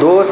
2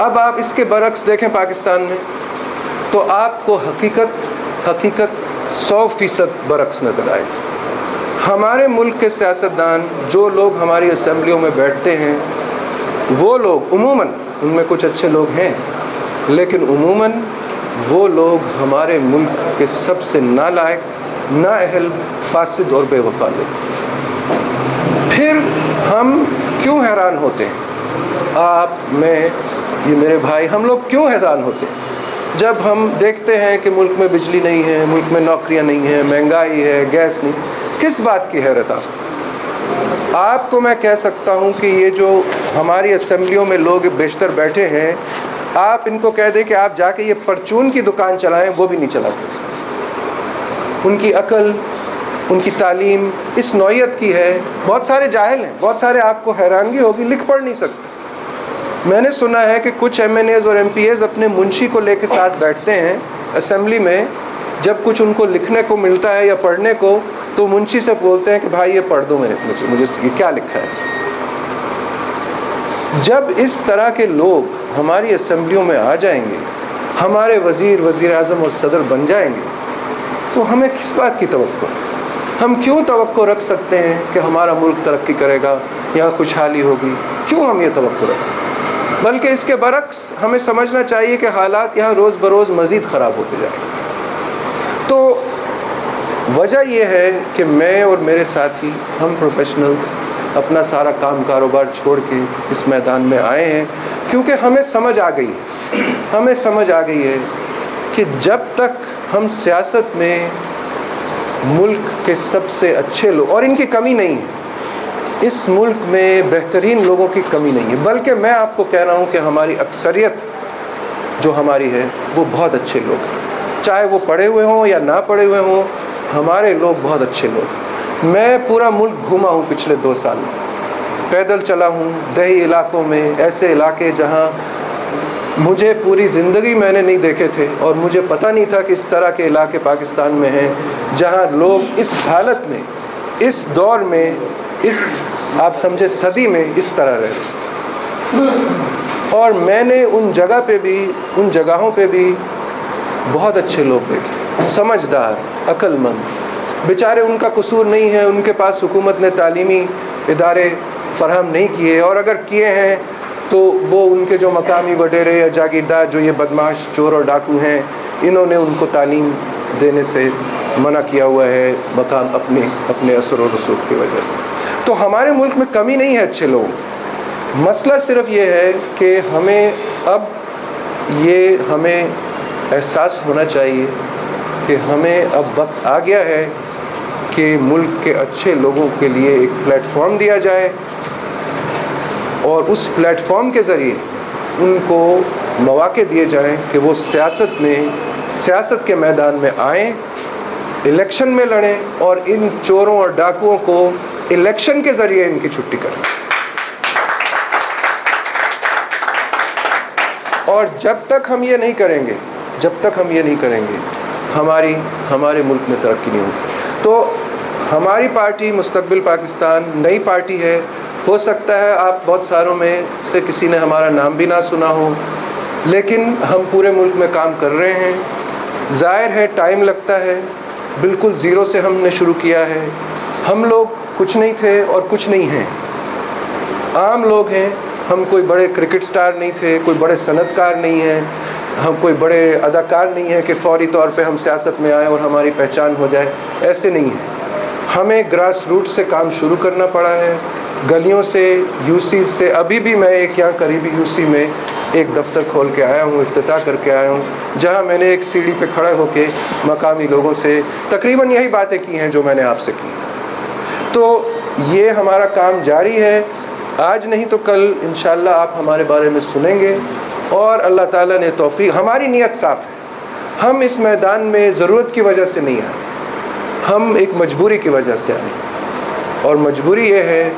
اب آپ اس کے برعکس دیکھیں پاکستان میں تو آپ کو حقیقت 100% برعکس نظر آئے. ہمارے ملک کے سیاستدان جو لوگ ہماری اسمبلیوں میں بیٹھتے ہیں وہ لوگ عموماً، ان میں کچھ اچھے لوگ ہیں لیکن عموماً وہ لوگ ہمارے ملک کے سب سے نالائق، نااہل، فاسد اور بے وفا لوگ. پھر ہم کیوں حیران ہوتے ہیں، آپ، میں، یہ میرے بھائی، ہم لوگ کیوں حیران ہوتے ہیں جب ہم دیکھتے ہیں کہ ملک میں بجلی نہیں ہے، ملک میں نوکریاں نہیں ہیں، مہنگائی ہے، گیس نہیں. کس بات کی حیرت آپ کو میں کہہ سکتا ہوں کہ یہ جو ہماری اسمبلیوں میں لوگ بیشتر بیٹھے ہیں، آپ ان کو کہہ دیں کہ آپ جا کے یہ پرچون کی دکان چلائیں، وہ بھی نہیں چلا سکتے. ان کی عقل، ان کی تعلیم اس نوعیت کی ہے. بہت سارے جاہل ہیں، بہت سارے، آپ کو حیرانگی ہوگی، لکھ پڑھ نہیں سکتے. میں نے سنا ہے کہ کچھ ایم این ایز اور ایم پی ایز اپنے منشی کو لے کے ساتھ بیٹھتے ہیں اسمبلی میں، جب کچھ ان کو لکھنے کو ملتا ہے یا پڑھنے کو تو منشی سے بولتے ہیں کہ بھائی یہ پڑھ دو مجھے یہ کیا لکھا ہے. جب اس طرح کے لوگ ہماری اسمبلیوں میں آ جائیں گے، ہمارے وزیر اعظم اور صدر بن جائیں گے، تو ہمیں کس بات کی توقع؟ ہم کیوں توقع رکھ سکتے ہیں کہ ہمارا ملک ترقی کرے گا یا خوشحالی ہوگی؟ کیوں ہم یہ توقع رکھ سکتے ہیں؟ بلکہ اس کے برعکس ہمیں سمجھنا چاہیے کہ حالات یہاں روز بروز مزید خراب ہوتے جائیں گے. تو وجہ یہ ہے کہ میں اور میرے ساتھی، ہم پروفیشنلز اپنا سارا کام کاروبار چھوڑ کے اس میدان میں آئے ہیں کیونکہ ہمیں سمجھ آ گئی ہے کہ جب تک ہم سیاست میں ملک کے سب سے اچھے لوگ، اور ان کی کمی نہیں ہے، اس ملک میں بہترین لوگوں کی کمی نہیں ہے، بلکہ میں آپ کو کہہ رہا ہوں کہ ہماری اکثریت جو ہماری ہے وہ بہت اچھے لوگ ہیں. چاہے وہ پڑھے ہوئے ہوں یا نہ پڑھے ہوئے ہوں، ہمارے لوگ بہت اچھے لوگ ہیں. میں پورا ملک گھوما ہوں پچھلے 2 سال میں، پیدل چلا ہوں دیہی علاقوں میں، ایسے علاقے جہاں مجھے پوری زندگی میں نے نہیں دیکھے تھے، اور مجھے پتہ نہیں تھا کہ اس طرح کے علاقے پاکستان میں ہیں جہاں لوگ اس حالت میں، اس دور میں، اس آپ سمجھے صدی میں اس طرح رہے. اور میں نے ان جگہوں پہ بھی بہت اچھے لوگ دیکھے، سمجھدار، عقل مند. بیچارے ان کا قصور نہیں ہے، ان کے پاس حکومت نے تعلیمی ادارے فراہم نہیں کیے، اور اگر کیے ہیں تو وہ ان کے جو مقامی وڈیرے یا جاگیردار جو یہ بدماش چور اور ڈاکو ہیں، انہوں نے ان کو تعلیم دینے سے منع کیا ہوا ہے، مقام اپنے اثر و رسوخ کی وجہ سے. تو ہمارے ملک میں کمی نہیں ہے اچھے لوگوں کی. مسئلہ صرف یہ ہے کہ ہمیں احساس ہونا چاہیے کہ ہمیں اب وقت آ گیا ہے کہ ملک کے اچھے لوگوں کے لیے ایک پلیٹ فارم دیا جائے، اور اس پلیٹ فارم کے ذریعے ان کو مواقع دیے جائیں کہ وہ سیاست کے میدان میں آئیں، الیکشن میں لڑیں، اور ان چوروں اور ڈاکوؤں کو الیکشن کے ذریعے ان کی چھٹی کریں. اور جب تک ہم یہ نہیں کریں گے ہمارے ملک میں ترقی نہیں ہوگی. تو ہماری پارٹی مستقبل پاکستان نئی پارٹی ہے. ہو سکتا ہے آپ بہت ساروں میں سے کسی نے ہمارا نام بھی نہ سنا ہو، لیکن ہم پورے ملک میں کام کر رہے ہیں. ظاہر ہے ٹائم لگتا ہے، بالکل زیرو سے ہم نے شروع کیا ہے. ہم لوگ کچھ نہیں تھے اور کچھ نہیں ہیں، عام لوگ ہیں. ہم کوئی بڑے کرکٹ سٹار نہیں تھے، کوئی بڑے صنعت کار نہیں ہیں، ہم کوئی بڑے اداکار نہیں ہیں کہ فوری طور پہ ہم سیاست میں آئیں اور ہماری پہچان ہو جائے. ایسے نہیں ہیں. ہمیں گراس روٹ سے کام شروع کرنا پڑا ہے، گلیوں سے، یو سی سے. ابھی بھی میں ایک یہاں قریبی یو سی میں ایک دفتر کھول کے آیا ہوں، افتتاح کر کے آیا ہوں، جہاں میں نے ایک سیڑھی پہ کھڑے ہو کے مقامی لوگوں سے تقریباً یہی باتیں کی ہیں جو میں نے آپ سے کی. تو یہ ہمارا کام جاری ہے. آج نہیں تو کل انشاءاللہ آپ ہمارے بارے میں سنیں گے، اور اللہ تعالیٰ نے توفیق. ہماری نیت صاف ہے. ہم اس میدان میں ضرورت کی وجہ سے نہیں آئے، ہم ایک مجبوری کی وجہ سے آئے. اور مجبوری یہ ہے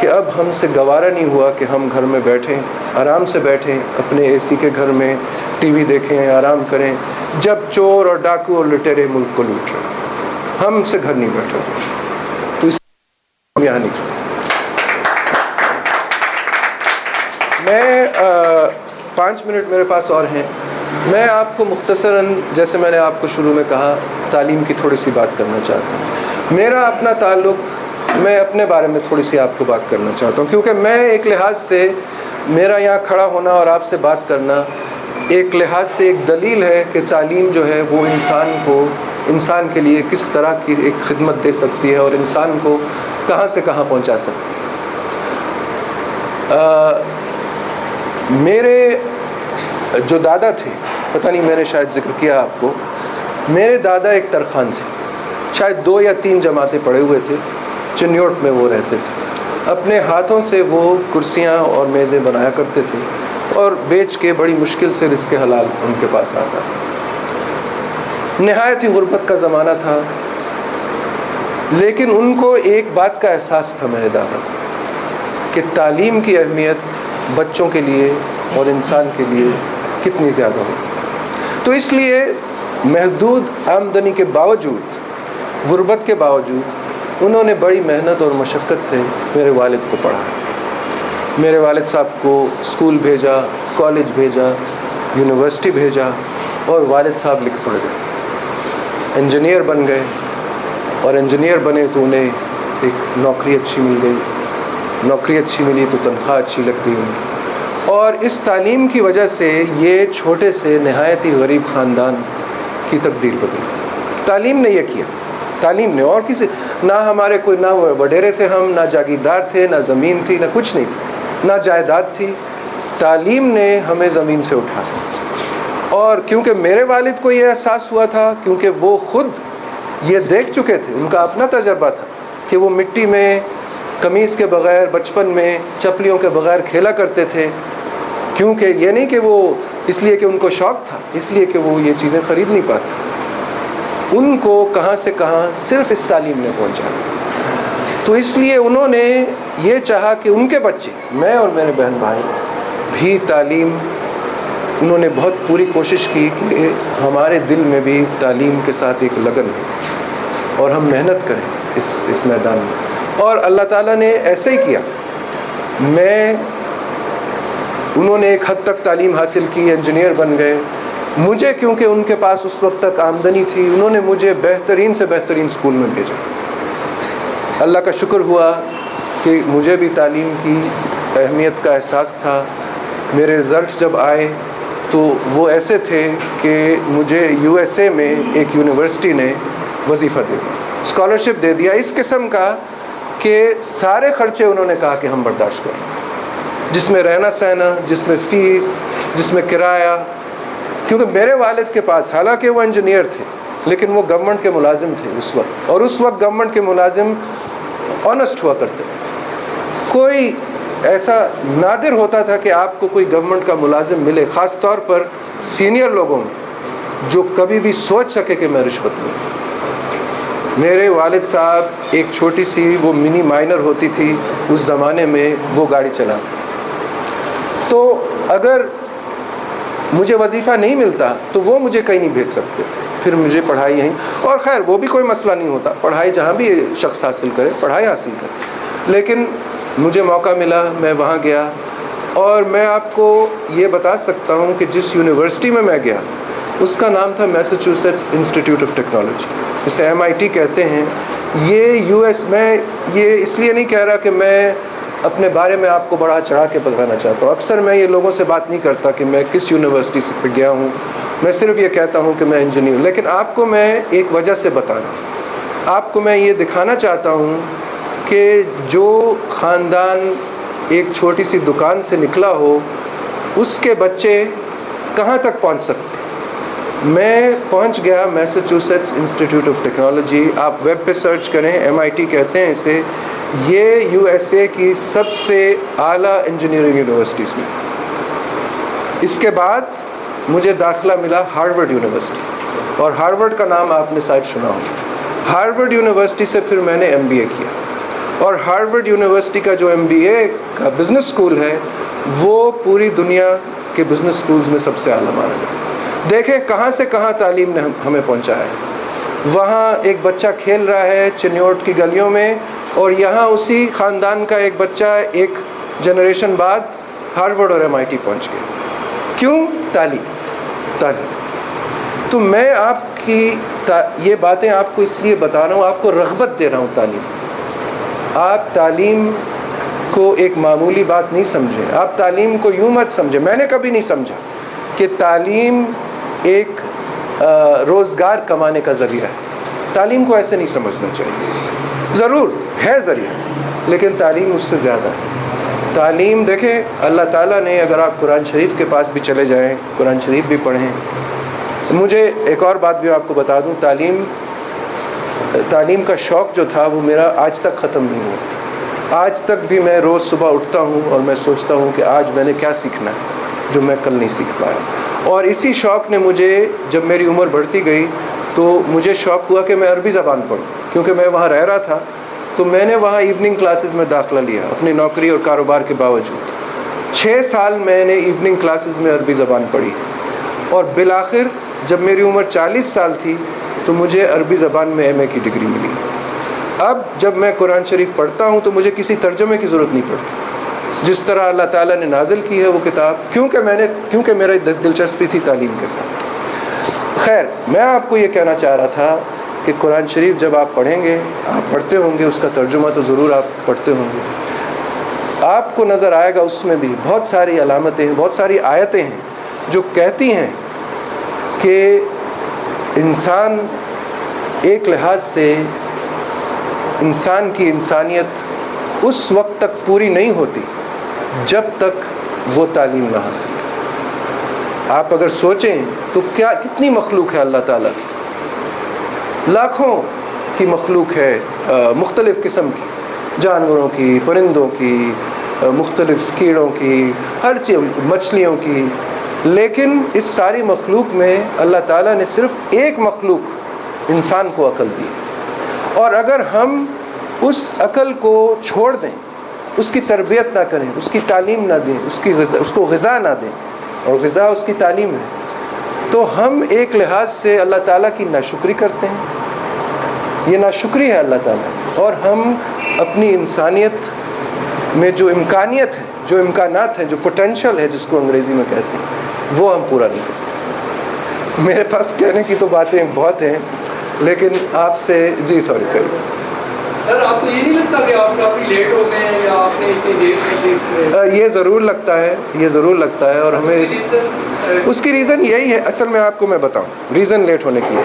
کہ اب ہم سے گوارا نہیں ہوا کہ ہم گھر میں بیٹھیں، آرام سے بیٹھیں، اپنے اے سی کے گھر میں ٹی وی دیکھیں، آرام کریں، جب چور اور ڈاکو اور لٹیرے ملک کو لوٹ رہے. ہم سے گھر نہیں بیٹھے، تو اس ہم یہاں نہیں. 5 منٹ میرے پاس اور ہیں. میں آپ کو مختصراً جیسے میں نے آپ کو شروع میں کہا تعلیم کی تھوڑی سی بات کرنا چاہتا ہوں. میرا اپنا تعلق، میں اپنے بارے میں تھوڑی سی آپ کو بات کرنا چاہتا ہوں، کیونکہ میں ایک لحاظ سے میرا یہاں کھڑا ہونا اور آپ سے بات کرنا ایک لحاظ سے ایک دلیل ہے کہ تعلیم جو ہے وہ انسان کے لیے کس طرح کی ایک خدمت دے سکتی ہے اور انسان کو کہاں سے کہاں پہنچا سکتی ہے. میرے جو دادا تھے، پتہ نہیں میں نے شاید ذکر کیا آپ کو، میرے دادا ایک ترخان تھے، شاید 2 یا 3 جماعتیں پڑھے ہوئے تھے، چنیوٹ میں وہ رہتے تھے. اپنے ہاتھوں سے وہ کرسیاں اور میزیں بنایا کرتے تھے اور بیچ کے بڑی مشکل سے رزق حلال ان کے پاس آتا تھا. نہایت ہی غربت کا زمانہ تھا، لیکن ان کو ایک بات کا احساس تھا میرے دادا کو کہ تعلیم کی اہمیت بچوں کے لیے اور انسان کے لیے کتنی زیادہ ہوتی ہے. تو اس لیے محدود آمدنی کے باوجود، غربت کے باوجود، انہوں نے بڑی محنت اور مشقت سے میرے والد کو پڑھایا. میرے والد صاحب کو اسکول بھیجا، کالج بھیجا، یونیورسٹی بھیجا، اور والد صاحب لکھ پڑھ گئے، انجینئر بن گئے. اور انجینئر بنے تو انہیں ایک نوکری اچھی مل گئی، نوکری اچھی ملی تو تنخواہ اچھی لگ گئی ان کی. اور اس تعلیم کی وجہ سے یہ چھوٹے سے نہایت ہی غریب خاندان کی تقدیر بدل گئی. تعلیم نے یہ کیا، تعلیم نے. اور کسی نہ ہمارے کوئی، نہ وڈیرے تھے ہم، نہ جاگیردار تھے، نہ زمین تھی، نہ کچھ نہیں تھی، نہ جائیداد تھی. تعلیم نے ہمیں زمین سے اٹھایا. اور کیونکہ میرے والد کو یہ احساس ہوا تھا، کیونکہ وہ خود یہ دیکھ چکے تھے، ان کا اپنا تجربہ تھا کہ وہ مٹی میں قمیص کے بغیر بچپن میں چپلیوں کے بغیر کھیلا کرتے تھے. کیونکہ یہ نہیں کہ وہ اس لیے کہ ان کو شوق تھا، اس لیے کہ وہ یہ چیزیں خرید نہیں پاتے. ان کو کہاں سے کہاں صرف اس تعلیم نے پہنچا. تو اس لیے انہوں نے یہ چاہا کہ ان کے بچے، میں اور میرے بہن بھائی بھی تعلیم، انہوں نے بہت پوری کوشش کی کہ ہمارے دل میں بھی تعلیم کے ساتھ ایک لگن ہو اور ہم محنت کریں اس میدان میں. اور اللہ تعالیٰ نے ایسے ہی کیا. انہوں نے ایک حد تک تعلیم حاصل کی، انجینئر بن گئے. مجھے کیونکہ ان کے پاس اس وقت تک آمدنی تھی، انہوں نے مجھے بہترین سے بہترین اسکول میں بھیجا. اللہ کا شکر ہوا کہ مجھے بھی تعلیم کی اہمیت کا احساس تھا. میرے رزلٹس جب آئے تو وہ ایسے تھے کہ مجھے USA میں ایک یونیورسٹی نے وظیفہ دے دیا، اسکالرشپ دے دیا، اس قسم کا کہ سارے خرچے انہوں نے کہا کہ ہم برداشت کریں، جس میں رہنا سہنا، جس میں فیس، جس میں کرایہ. کیونکہ میرے والد کے پاس، حالانکہ وہ انجینئر تھے، لیکن وہ گورنمنٹ کے ملازم تھے اس وقت، اور اس وقت گورنمنٹ کے ملازم آنیسٹ ہوا کرتے. کوئی ایسا نادر ہوتا تھا کہ آپ کو کوئی گورنمنٹ کا ملازم ملے، خاص طور پر سینئر لوگوں میں، جو کبھی بھی سوچ سکے کہ میں رشوت لوں. میرے والد صاحب ایک چھوٹی سی وہ منی مائنر ہوتی تھی اس زمانے میں، وہ گاڑی چلاتے. تو اگر مجھے وظیفہ نہیں ملتا تو وہ مجھے کہیں نہیں بھیج سکتے، پھر مجھے پڑھائی یہیں. اور خیر وہ بھی کوئی مسئلہ نہیں ہوتا، پڑھائی جہاں بھی شخص حاصل کرے پڑھائی حاصل کرے. لیکن مجھے موقع ملا، میں وہاں گیا. اور میں آپ کو یہ بتا سکتا ہوں کہ جس یونیورسٹی میں گیا اس کا نام تھا میساچوسیٹس انسٹیٹیوٹ آف ٹیکنالوجی، جسے MIT کہتے ہیں. یہ US میں، یہ اس لیے نہیں کہہ رہا کہ میں اپنے بارے میں آپ کو بڑا چڑھا کے بتانا چاہتا ہوں. اکثر میں یہ لوگوں سے بات نہیں کرتا کہ میں کس یونیورسٹی سے پہ گیا ہوں، میں صرف یہ کہتا ہوں کہ میں انجینئر ہوں. لیکن آپ کو میں ایک وجہ سے بتانا، آپ کو میں یہ دکھانا چاہتا ہوں کہ جو خاندان ایک چھوٹی سی دکان سے نکلا ہو، اس کے بچے کہاں تک پہنچ سکتے. میں پہنچ گیا میساچوسیٹس انسٹیٹیوٹ آف ٹیکنالوجی. آپ ویب پہ سرچ کریں، MIT کہتے ہیں اسے. یہ USA کی سب سے اعلیٰ انجینئرنگ یونیورسٹیز میں. اس کے بعد مجھے داخلہ ملا ہارورڈ یونیورسٹی، اور ہارورڈ کا نام آپ نے شاید سنا ہو. ہارورڈ یونیورسٹی سے پھر میں نے MBA کیا، اور ہارورڈ یونیورسٹی کا جو MBA کا بزنس اسکول ہے وہ پوری دنیا کے بزنس اسکولز میں سب سے اعلیٰ مانا گیا. دیکھیں کہاں سے کہاں تعلیم نے ہمیں پہنچایا ہے. وہاں ایک بچہ کھیل رہا ہے چنیوٹ کی گلیوں میں، اور یہاں اسی خاندان کا ایک بچہ ایک جنریشن بعد ہارورڈ اور MIT پہنچ گیا. کیوں؟ تعلیم. تو میں آپ کی یہ باتیں آپ کو اس لیے بتا رہا ہوں، آپ کو رغبت دے رہا ہوں تعلیم. آپ تعلیم کو ایک معمولی بات نہیں سمجھیں، آپ تعلیم کو یوں مت سمجھیں. میں نے کبھی نہیں سمجھا کہ تعلیم ایک روزگار کمانے کا ذریعہ ہے. تعلیم کو ایسے نہیں سمجھنا چاہیے. ضرور ہے ذریعہ، لیکن تعلیم اس سے زیادہ ہے. تعلیم دیکھیں، اللہ تعالیٰ نے، اگر آپ قرآن شریف کے پاس بھی چلے جائیں، قرآن شریف بھی پڑھیں. مجھے ایک اور بات بھی آپ کو بتا دوں، تعلیم کا شوق جو تھا وہ میرا آج تک ختم نہیں ہوا. آج تک بھی میں روز صبح اٹھتا ہوں اور میں سوچتا ہوں کہ آج میں نے کیا سیکھنا ہے جو میں کل نہیں سیکھ پایا. اور اسی شوق نے مجھے، جب میری عمر بڑھتی گئی تو مجھے شوق ہوا کہ میں عربی زبان پڑھوں. کیونکہ میں وہاں رہ رہا تھا تو میں نے وہاں ایوننگ کلاسز میں داخلہ لیا اپنی نوکری اور کاروبار کے باوجود. 6 سال میں نے ایوننگ کلاسز میں عربی زبان پڑھی، اور بالآخر جب میری عمر 40 سال تھی تو مجھے عربی زبان میں ایم اے کی ڈگری ملی. اب جب میں قرآن شریف پڑھتا ہوں تو مجھے کسی ترجمے کی ضرورت نہیں پڑتی. جس طرح اللہ تعالیٰ نے نازل کی ہے وہ کتاب، کیونکہ میری دلچسپی تھی تعلیم کے ساتھ. خیر، میں آپ کو یہ کہنا چاہ رہا تھا کہ قرآن شریف جب آپ پڑھیں گے، آپ پڑھتے ہوں گے، اس کا ترجمہ تو ضرور آپ پڑھتے ہوں گے، آپ کو نظر آئے گا اس میں بھی بہت ساری علامتیں ہیں، بہت ساری آیتیں ہیں جو کہتی ہیں کہ انسان ایک لحاظ سے انسان کی انسانیت اس وقت تک پوری نہیں ہوتی جب تک وہ تعلیم نہ حاصل کرے. آپ اگر سوچیں تو کتنی مخلوق ہے اللہ تعالیٰ کی، لاکھوں کی مخلوق ہے، مختلف قسم کی، جانوروں کی، پرندوں کی، مختلف کیڑوں کی، ہر چیز، مچھلیوں کی. لیکن اس ساری مخلوق میں اللہ تعالیٰ نے صرف ایک مخلوق انسان کو عقل دی. اور اگر ہم اس عقل کو چھوڑ دیں، اس کی تربیت نہ کریں، اس کی تعلیم نہ دیں، اس کو غذا نہ دیں، اور غذا اس کی تعلیم ہے، تو ہم ایک لحاظ سے اللہ تعالیٰ کی ناشکری کرتے ہیں. یہ ناشکری ہے اللہ تعالیٰ. اور ہم اپنی انسانیت میں جو امکانیت ہے، جو امکانات ہیں، جو پوٹینشل ہے جس کو انگریزی میں کہتے ہیں، وہ ہم پورا نہیں کرتے. میرے پاس کہنے کی تو باتیں بہت ہیں، لیکن آپ سے جی سوری کریے. سر، آپ کو یہ نہیں لگتا کہ آپ کافی لیٹ ہو گئے ہیں یا آپ نے اتنی دیر میں؟ یہ ضرور لگتا ہے، یہ ضرور لگتا ہے. اور ہمیں اس کی ریزن یہی ہے، اصل میں آپ کو میں بتاؤں ریزن لیٹ ہونے کی ہے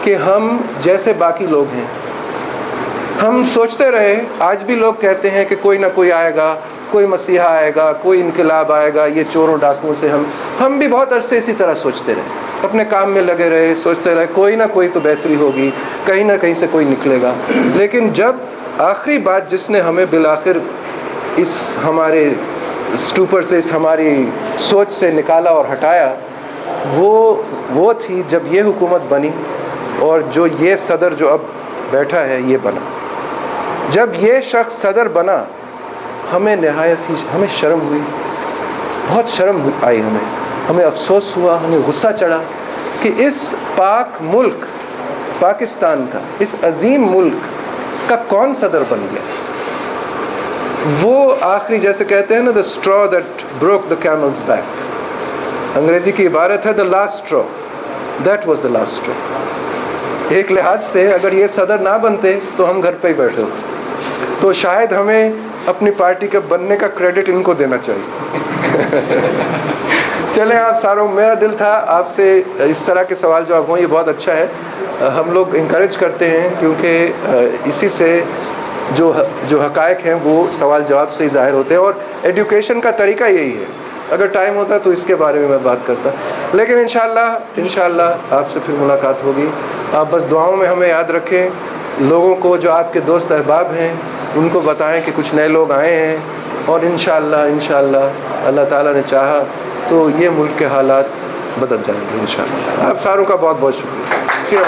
کہ ہم جیسے باقی لوگ ہیں، ہم سوچتے رہے. آج بھی لوگ کہتے ہیں کہ کوئی نہ کوئی آئے گا، کوئی مسیحا آئے گا، کوئی انقلاب آئے گا، یہ چوروں ڈاکوؤں سے. ہم بھی بہت عرصے اسی طرح سوچتے رہے، اپنے کام میں لگے رہے، سوچتے رہے کوئی نہ کوئی تو بہتری ہوگی، کہیں نہ کہیں سے کوئی نکلے گا. لیکن جب آخری بات جس نے ہمیں بالآخر اس ہمارے اسٹوپر سے، اس ہماری سوچ سے نکالا اور ہٹایا، وہ تھی جب یہ حکومت بنی اور جو یہ صدر جو اب بیٹھا ہے یہ بنا. جب یہ شخص صدر بنا، ہمیں نہایت ہی ہمیں شرم ہوئی، بہت شرم آئی، ہمیں افسوس ہوا، ہمیں غصہ چڑھا کہ اس پاک ملک پاکستان کا، اس عظیم ملک کا کون صدر بن گیا. وہ آخری، جیسے کہتے ہیں نا، the straw that broke the camel's back. انگریزی کی عبارت ہے the last straw. That was the last straw. ایک لحاظ سے اگر یہ صدر نہ بنتے تو ہم گھر پہ ہی بیٹھے ہوتے. تو شاید ہمیں اپنی پارٹی کے بننے کا کریڈٹ ان کو دینا چاہیے. چلیں آپ ساروں، میرا دل تھا آپ سے اس طرح کے سوال جواب ہوں، یہ بہت اچھا ہے. ہم لوگ انکریج کرتے ہیں کیونکہ اسی سے جو حقائق ہیں وہ سوال جواب سے ہی ظاہر ہوتے ہیں، اور ایڈوکیشن کا طریقہ یہی ہے. اگر ٹائم ہوتا تو اس کے بارے میں بات کرتا، لیکن انشاءاللہ آپ سے پھر ملاقات ہوگی. آپ بس دعاؤں میں ہمیں یاد رکھیں. لوگوں کو جو آپ کے دوست احباب ہیں ان کو بتائیں کہ کچھ نئے لوگ آئے ہیں، اور انشاءاللہ اللہ تعالیٰ نے چاہا تو یہ ملک کے حالات بدل جائیں گے انشاءاللہ. آپ ساروں کا بہت بہت شکریہ.